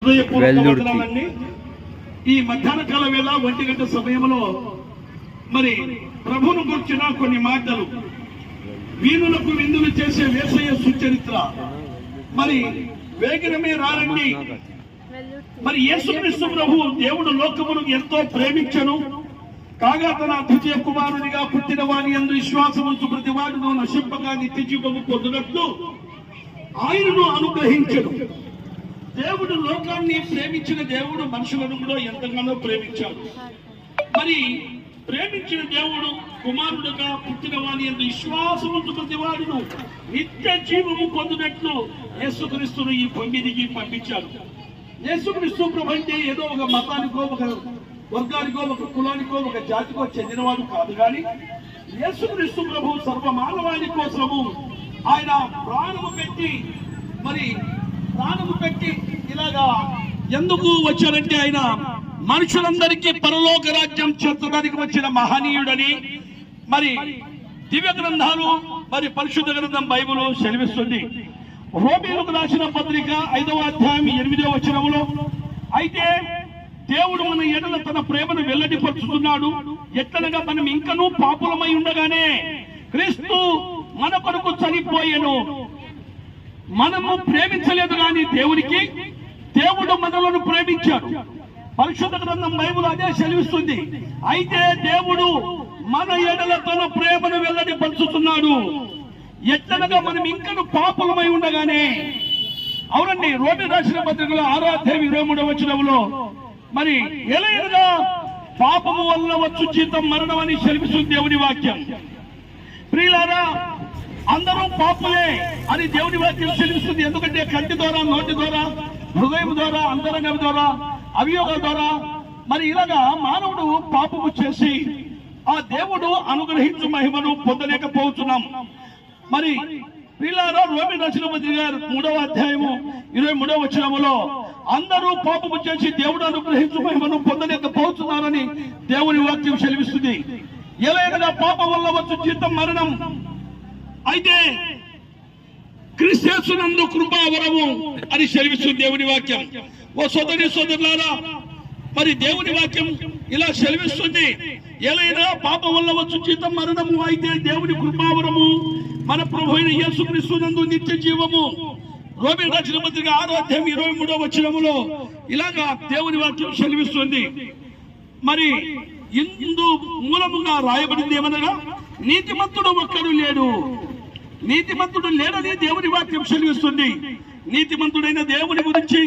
ఈ మధ్యాహ్న కాల వేళ 1 గంట సమయంలో మరి ప్రభువును గురించిన కొన్ని మాటలు, వీణులకు విందులు చేసే యేసయ్య సుచరిత్ర, మరి వేగరమే రారండి. మరి యేసుక్రీస్తు ప్రభు దేవుడు లోకమును ఎంతో ప్రేమించను కాగా తన ద్వితీయ కుమారునిగా పుట్టిన వాని యందు విశ్వాసం ఉంచు ప్రతి వాడును నశింపగా నిత్య జీవము పొందునట్లు ఆయనను అనుగ్రహించను. దేవుడు లోకాన్ని ప్రేమించిన దేవుడు మనుషులను కూడా ఎంతగానో ప్రేమించాడు. మరి ప్రేమించిన దేవుడు కుమారుడుగా పుట్టిన వాని యందు విశ్వాసముంచు ప్రతి వాడును నిత్య జీవము పొందినట్లు యేసుక్రీస్తును ఈ భూమికి పంపించాడు. యేసుక్రీస్తు ప్రభు అంటే ఏదో ఒక మతానికో, ఒక వర్గానికో, ఒక కులానికో, ఒక జాతికో చెందినవాడు కాదు. కానీ యేసుక్రీస్తు ప్రభు సర్వమానవాళి కోసము ఆయన ప్రాణము పెట్టి ఇలాగా ఎందుకు వచ్చారంటే, ఆయన మనుషులందరికీ పరలోక రాజ్యం చేర్చడానికి వచ్చిన మహనీయుడని మరి దివ్య గ్రంథాలు, మరి పరిశుద్ధ గ్రంథం బైబిల్ సెలవిస్తుంది. రోమీయులకు రాసిన పత్రిక 5వ అధ్యాయం 8వ వచనములో, అయితే దేవుడు మన ఎడల తన ప్రేమను వెల్లడిపరుచుతున్నాడు, ఎట్లనగా మనం ఇంకనూ పాపులమై ఉండగానే క్రీస్తు మన కొరకు చనిపోయెను. మనము ప్రేమించలేదు కానీ దేవుడు మనలను ప్రేమించాడు. పరిశుద్ధ గ్రంథం బైబిల్ అదే సెలవిస్తుంది. అయితే దేవుడు మన ఎడల తన ప్రేమను వెల్లడిపరుచుతున్నాడు, ఎట్లనగా మనం ఇంకను పాపులమై ఉండగానే. అవునండి, రోమి రాసిన పత్రికలో 6వ అధ్యాయం 23వ వచనంలో మరి ఎలాగనగా పాపము వల్ల వచ్చు జీతం మరణం అని సెలవిస్తుంది దేవుని వాక్యం. ప్రియులారా, అందరూ పాపులే అని దేవుని వాక్యం సెలవిస్తుంది. ఎందుకంటే కంటి ద్వారా, నోటి ద్వారా, హృదయం ద్వారా, అంతరంగం ద్వారా, అవియోగాల ద్వారా మరి ఇలాగా మానవుడు పాపము చేసి ఆ దేవుడు అనుగ్రహించు మహిమను పొందలేకపోతున్నాం. మరి ప్రియులారా, రోమి రాసిన పత్రిక 3వ అధ్యాయము 23వ వచనములో అందరూ పాపము చేసి దేవుడు అనుగ్రహించు మహిమను పొందలేకపోతున్నారని దేవుని వాక్యం సెలవిస్తుంది. ఎలాగనగా పాపం వల్ల వచ్చు జీతం మరణం, అయితే క్రీస్తునందు కృపావరము అని సెలవిస్తుంది దేవుని వాక్యం. ఓ సోదరులారా, మరి దేవుని వాక్యం ఇలా సెలవిస్తుంది. ఎలాగైనా పాపం వల్ల వచ్చు జీతం మరణము, అయితే దేవుని కృపావరము మన ప్రభు అయిన యేసుక్రీస్తునందు నిత్య జీవము. రోమీ రాసిన పత్రిక 6వ అధ్యాయం 23వ వచనములో ఇలాగా దేవుని వాక్యం సెలవిస్తుంది. మరి ఇందు మూలముగా రాయబడింది ఏమనగా, నీతిమంతుడు ఒక్కడు లేడు. నీతిమంతుడు లేడని దేవుని వాక్యం సెలవిస్తుంది. నీతిమంతుడైన దేవుని గురించి